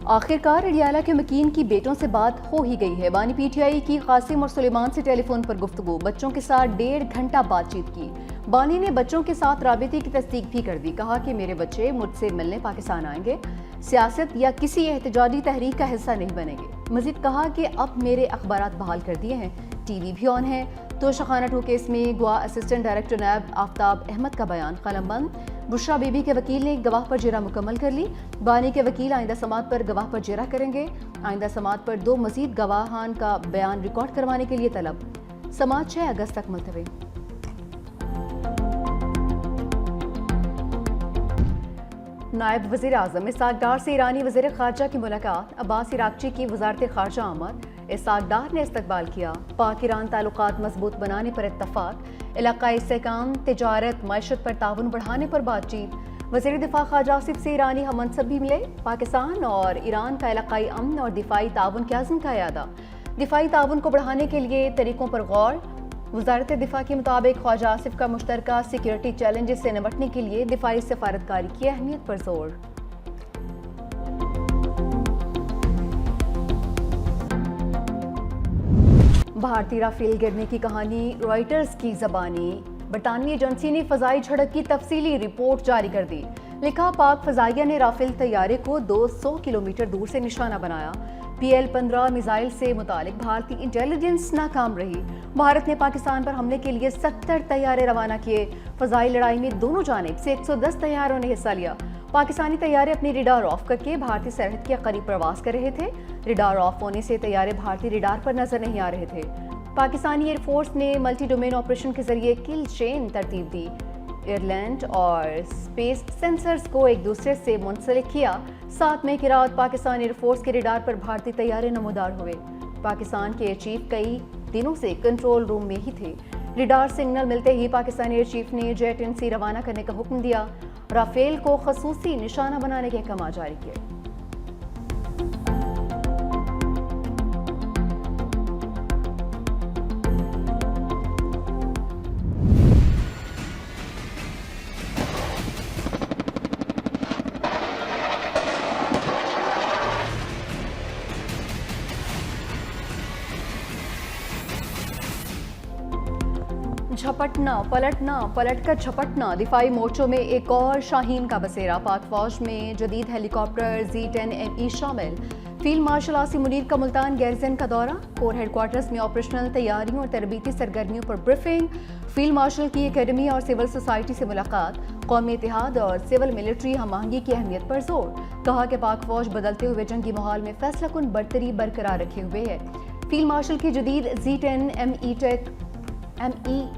आखिरकार अडियाला के मकीन की बेटों से बात हो ही गई है। बानी पीटीआई की कासिम और सुलेमान से टेलीफोन पर गुफ्तगू, बच्चों के साथ 1.5 घंटा बातचीत की। बानी ने बच्चों के साथ राबिते की तस्दीक भी कर दी। कहा कि मेरे बच्चे मुझसे मिलने पाकिस्तान आएंगे, सियासत या किसी एहतजाजी तहरीक का हिस्सा नहीं बनेंगे। मजीद कहा कि अब मेरे अखबारात बहाल कर दिए हैं, टीवी भी ऑन है। तो शखाना टू केस में गवा असिस्टेंट डायरेक्टर नैब आफ्ताब अहमद का बयान कलमबंद। बुशरा बीबी के वकील ने गवाह पर जेरा मुकम्मल कर ली। बानी के वकील आइंदा समात पर गवाह पर जेरा करेंगे। आइंदा समात पर 2 मजीद गवाहान का बयान रिकॉर्ड करवाने के लिए तलब। समात 6 अगस्त तक मुलतवी। नायब वज़ीर आज़म इसहाक डार से ईरानी वज़ीर ख़ारजा की मुलाकात। अब्बास इराक़ची की वज़ारत ख़ारजा आमद। इसहाक डार ने इस्तकबाल किया। पाक ईरान ताल्लुकात मजबूत बनाने पर इत्तफ़ाक़। इलाक़ाई इस्तेहकाम, तिजारत, मईशत पर ताउन बढ़ाने पर बातचीत। वज़ीर दिफ़ा ख़ारजा आसिफ से ईरानी हम मनसब भी मिले। पाकिस्तान और ईरान का इलाक़ाई अमन और दिफ़ाई ताउन के अज़्म का यादा। दिफ़ाई ताउन को बढ़ाने के लिए तरीक़ों पर गौर। वज़ारत दिफ़ा के मुताबिक ख्वाजा आसिफ का मुश्तरका सिक्योरिटी चैलेंजेस से निपटने के लिए दिफ़ाई सफारतकारी की अहमियत पर जोर। भारतीय राफेल गिरने की कहानी रॉयटर्स की ज़बानी। बरतानवी एजेंसी ने फ़ज़ाई झड़प की तफसीली रिपोर्ट जारी कर दी। लिखा, पाक फ़ज़ाइया ने राफेल तैयारे को 200 किलोमीटर दूर से निशाना बनाया। PL-15 मिसाइल से मुतालिक भारतीय इंटेलिजेंस नाकाम रही। भारत ने पाकिस्तान पर हमले के लिए 70 तैयारे रवाना किए। फ़ज़ाई लड़ाई में दोनों जानिब से 110 तैयारों ने हिस्सा लिया। पाकिस्तानी तैयारे अपनी रिडार ऑफ करके भारतीय सरहद के करीब प्रवास कर रहे थे। रिडार ऑफ होने से तैयारे भारतीय रिडार पर नजर नहीं आ रहे थे। पाकिस्तानी एयरफोर्स ने मल्टी डोमेन ऑपरेशन के जरिए किल चेन तरतीब दी। एयरलैंड और स्पेस सेंसर्स को एक दूसरे से मुंसलिक किया। 7 मई की रात पाकिस्तान एयरफोर्स के रिडार पर भारतीय तैयारे नमूदार हुए। पाकिस्तान के एयर चीफ कई दिनों से कंट्रोल रूम में ही थे। रिडार सिग्नल मिलते ही पाकिस्तानी एयर चीफ ने जेट एनसी रवाना करने का हुक्म दिया। राफेल को खसूसी निशाना बनाने के अहकाम जारी किए। झपटना पलटना, पलटकर झपटना, दिफाई मोर्चों में एक और शाहीन का बसेरा। पाक फौज में जदीद हेलीकॉप्टर Z-10ME शामिल। फील्ड मार्शल आसिम मुनीर का मुल्तान गैरिजन का दौरा। कोर हेडक्वार्टर्स में ऑपरेशनल तैयारियों और तरबीती सरगर्मियों पर ब्रीफिंग। फील्ड मार्शल की एकेडमी और सिविल सोसाइटी से मुलाकात। कौमी इत्तेहाद और सिविल मिलिट्री हम आहंगी की अहमियत पर जोर। कहा कि पाक फौज बदलते हुए जंगी माहौल में फैसलाकुन बरतरी बरकरार रखे हुए है। फील्ड मार्शल की जदीद Z-10ME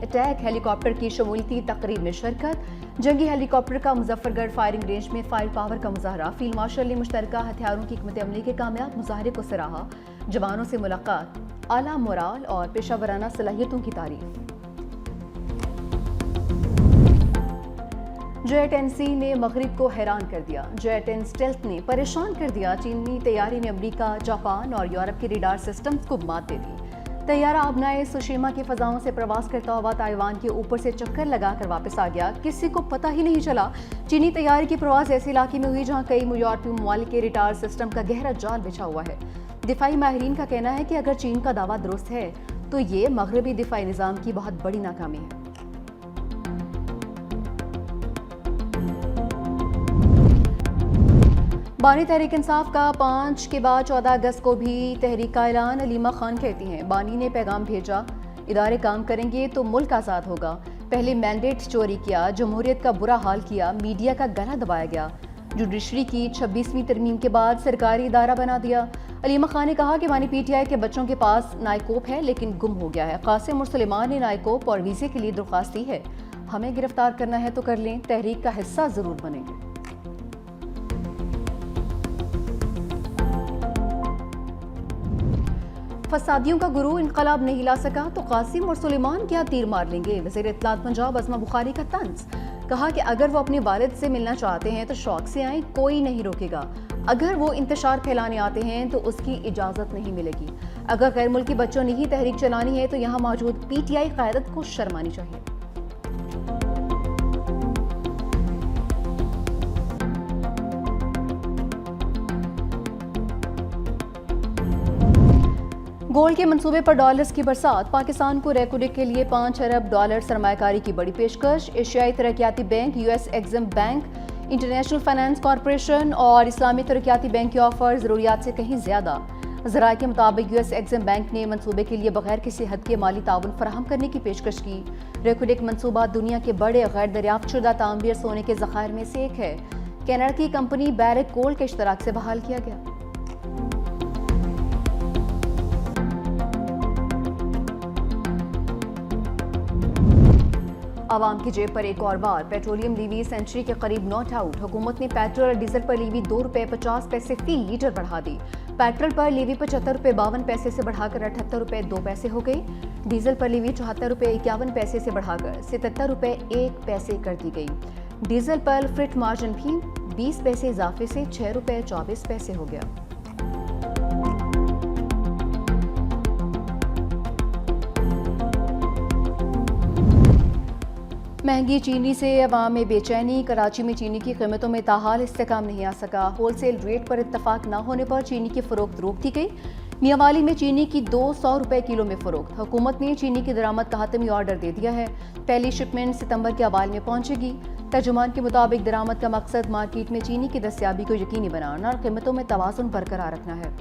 अटैक हेलीकॉप्टर की शमूलियती तकरीब में शिरकत। जंगी हेलीकॉप्टर का मुजफ्फरगढ़ फायरिंग रेंज में फायर पावर का मुजाहरा। फील्ड मार्शल ने मुश्तरका हथियारों की हिकमत अमली के कामयाब मुजाहरे को सराहा। जवानों से मुलाकात। आला मोराल और पेशावराना सलाहियतों की तारीफ। J-10C ने मगरिब को हैरान कर दिया। J-10 स्टेल्थ ने परेशान कर दिया। चीनी तैयारी ने अमेरिका, जापान और यूरोप के रडार सिस्टम्स को मात दे दी। तैयारा आबनाए सुशीमा की फजाओं से प्रवास करता हुआ ताइवान के ऊपर से चक्कर लगाकर वापस आ गया। किसी को पता ही नहीं चला। चीनी तैयारी की प्रवास ऐसे इलाके में हुई जहां कई यूरोपीय ममालिक के रडार सिस्टम का गहरा जाल बिछा हुआ है। दिफाई माहिरीन का कहना है कि अगर चीन का दावा दुरुस्त है तो ये मगरबी दिफाई निज़ाम की बहुत बड़ी नाकामी है। बानी तहरीक इंसाफ का 5 के बाद 14 अगस्त को भी तहरीक का ऐलान। अलीमा खान कहती हैं, बानी ने पैगाम भेजा, इदारे काम करेंगे तो मुल्क आज़ाद होगा। पहले मैंडेट चोरी किया, जमहूरियत का बुरा हाल किया, मीडिया का गला दबाया गया। जुडिशरी की 26वीं तरमीम के बाद सरकारी इदारा बना दिया। अलीमा खान ने कहा कि बानी PTI के बच्चों के पास नायकोप है लेकिन गुम हो गया है। कासिम और सुलेमान ने नायकोप और वीज़े के लिए दरख्वास्त दी है। हमें गिरफ्तार करना है तो कर लें, तहरीक का हिस्सा ज़रूर बनेंगे। फसादियों का गुरु इनकलाब नहीं ला सका तो कासिम और सुलेमान क्या तीर मार लेंगे। वज़ीर इत्तलात पंजाब अज़मा बुखारी का तंज। कहा कि अगर वो अपने वालिद से मिलना चाहते हैं तो शौक से आए, कोई नहीं रोकेगा। अगर वो इंतशार फैलाने आते हैं तो उसकी इजाज़त नहीं मिलेगी। अगर गैर मुल्की बच्चों ने ही तहरीक चलानी है तो यहाँ मौजूद PTI क़यादत को शर्मानी चाहिए। गोल्ड के मंसूबे पर डॉलर्स की बरसात। पाकिस्तान को रेकोडिक के लिए $5 अरब सरमायाकारी की बड़ी पेशकश। एशियाई तरक्याती bank, US Exim bank, International Finance Corporation और इस्लामी तरक्याती बैंक के ऑफर ज़रूरियात से कहीं ज़्यादा। ज़राए के मुताबिक यूएस एग्जिम बैंक ने मंसूबे के लिए बगैर किसी हद के माली ताउन फराहम करने की पेशकश की। रेकोडिक मंसूबा दुनिया के बड़े गैर दरियाफ्त शुदा तांबीर सोने के ज़खायर में से एक है। कनाडा की कंपनी बैरेक गोल्ड के इश्तराक से बहाल किया गया। आवाम की जेब पर एक और बार। पेट्रोलियम लीवी सेंचुरी के करीब नॉट आउट। हुकूमत ने पेट्रोल और डीजल पर लीवी ₹2.50 फी लीटर बढ़ा दी। पेट्रोल पर लीवी ₹75.52 से बढ़ाकर ₹78.02 हो गई। डीजल पर लीवी ₹74.51 से बढ़ाकर ₹77.01 कर दी गई। डीजल पर फ्रिट मार्जिन भी 20 पैसे इजाफे से ₹6.24 हो गया। महंगी चीनी से अवाम में बेचैनी। कराची में चीनी की कीमतों में ताहाल इस्तेकाम नहीं आ सका। होलसेल रेट पर इत्तफाक न होने पर चीनी की फरोख्त रोक दी गई। मियांवाली में चीनी की ₹200 किलो में फरोख्त। हुकूमत ने चीनी की दरामद का हतमी ऑर्डर दे दिया है। पहली शिपमेंट सितंबर के अवाल में पहुंचेगी। तर्जुमान के मुताबिक दरामद का मकसद मार्केट में चीनी की दस्तियाबी को यकीनी बनाना और कीमतों में तवाज़ुन बरकरार रखना है।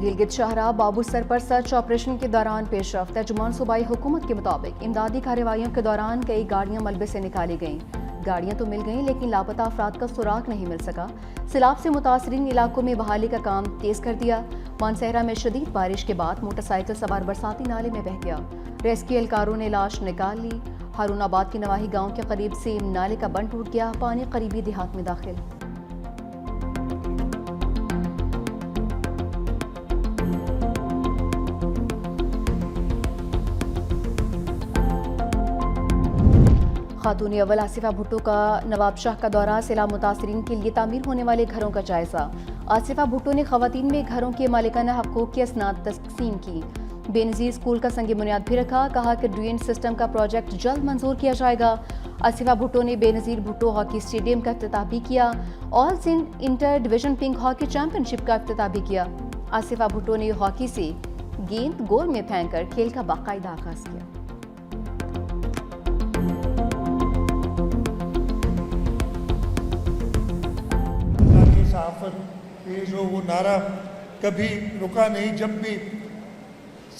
गिलगित शाहरा बाबू सर पर सर्च ऑपरेशन के दौरान पेशरफ। तर्जुमान सूबाई हुकूमत के मुताबिक इमदादी कार्रवाइयों के दौरान कई गाड़ियां मलबे से निकाली गईं। गाड़ियां तो मिल गईं लेकिन लापता अफराद का सुराग नहीं मिल सका। सैलाब से मुतासरीन इलाकों में बहाली का काम तेज कर दिया। मानसहरा में शदीद बारिश के बाद मोटरसाइकिल सवार बरसाती नाले में बह गया। रेस्क्यू एहलकारों ने लाश निकाल ली। हारूनाबाद के नवाही गाँव के करीब से नाले का बंद टूट गया। पानी करीबी देहात में दाखिल। खातून अव्वल आसिफा भुट्टो का नवाब शाह का दौरा। सैलाब मुतासरीन के लिए तामीर होने वाले घरों का जायजा। आसिफा भुट्टो ने खवातीन में घरों के मालिकाना हकूक़ की असनाद तस्कीम की। बेनज़ीर स्कूल का संग बुनियाद भी रखा। कहा कि ड्रेन सिस्टम का प्रोजेक्ट जल्द मंजूर किया जाएगा। आसिफा भुट्टो ने बेनज़ीर भुट्टो हॉकी स्टेडियम का इफ्तिताह भी किया। All Sindh inter division pink hockey championship का इफ्तिताह भी किया। आसिफा भुट्टो ने हॉकी से गेंद गोल में फेंककर खेल का बाकायदा आगाज किया। सहाफ़त ये जो वो नारा कभी रुका नहीं। जब भी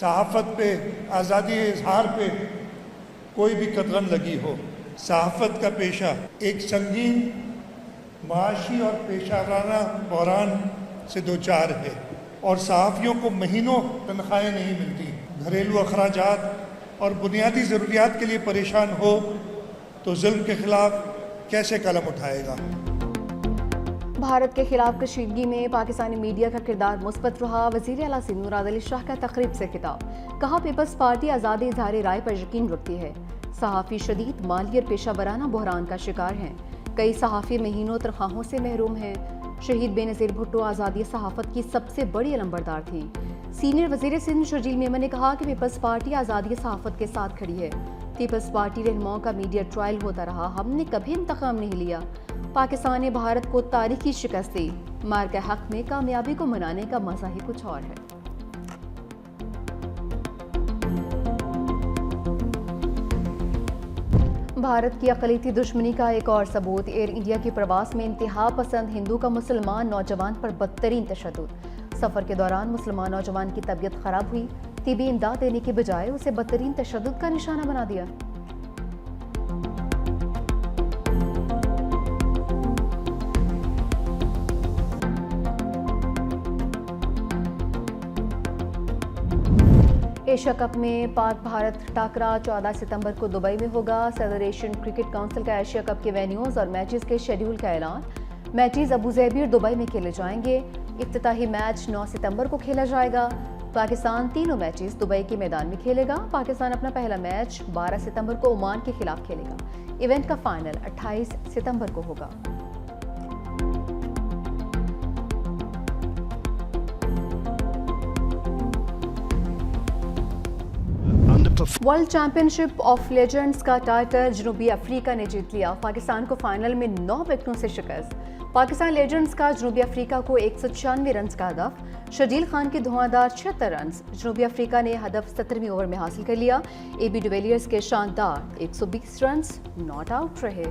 सहाफ़त पे, आज़ादी इज़हार पे कोई भी कदगन लगी हो, सहाफ़त का पेशा एक संगीन माशी और पेशावराना बहरान से दो चार है और सहाफ़ियों को महीनों तनख्वाहें नहीं मिलती। घरेलू अखराजात और बुनियादी ज़रूरियात के लिए परेशान हो तो जुल्म के ख़िलाफ़ कैसे कलम उठाएगा। भारत के खिलाफ कशीदगी में पाकिस्तानी मीडिया का किरदार मुस्बत रहा। वज़ीर आला सिंध मुराद अली शाह का तकरीब से खिताब। कहा पीपल्स पार्टी आज़ादी इज़हार राय पर यकीन रखती है। सहाफ़ी शदीद माली और पेशा वराना बहरान का शिकार हैं। कई सहाफ़ी महीनों तनख्वाहों से महरूम हैं। शहीद बेनज़ीर भुट्टो आज़ादी सहाफ़त की सबसे बड़ी अलंबरदार थी। सीनियर वज़ीर सिंध शर्जील मेमन ने कहा कि पीपल्स पार्टी आज़ादी सहाफ़त के साथ खड़ी है। पीपल्स पार्टी रहनुमाओं का मीडिया ट्रायल होता रहा। हमने कभी इंतकाम नहीं लिया। पाकिस्तान ने भारत को तारीखी शिकस्त दी। मार के हक में कामयाबी को मनाने का मजा ही कुछ और है। भारत की अक़लियती दुश्मनी का एक और सबूत। एयर इंडिया की प्रवास में इंतहा पसंद हिंदू का मुसलमान नौजवान पर बदतरीन तशद्दुद। सफ़र के दौरान मुसलमान नौजवान की तबीयत खराब हुई। तिबी इमदाद देने की बजाय उसे बदतरीन तशद्दुद का निशाना बना दिया। एशिया कप में पाक भारत टाकरा 14 सितंबर को दुबई में होगा। सदर एशियन क्रिकेट काउंसिल का एशिया कप के वेन्यूज और मैचेस के शेड्यूल का ऐलान। मैचेस अबू ज़ैबी और दुबई में खेले जाएंगे। इफ्तिताही मैच 9 सितंबर को खेला जाएगा। पाकिस्तान तीनों मैचेस दुबई के मैदान में खेलेगा। पाकिस्तान अपना पहला मैच 12 सितंबर को ओमान के खिलाफ खेलेगा। इवेंट का फाइनल 28 सितंबर को होगा। वर्ल्ड चैंपियनशिप ऑफ लेजेंड्स का टाइटल जनूबी अफ्रीका ने जीत लिया। पाकिस्तान को फाइनल में 9 विकेटों से शिकस्त। पाकिस्तान लेजेंड्स का जनूबी अफ्रीका को 196 रन का हदफ। शर्जील खान के धुआंधार 76 रन। जनूबी अफ्रीका ने हदफ 17वीं ओवर में हासिल कर लिया। AB डिविलियर्स के शानदार 120 रन नॉट आउट रहे।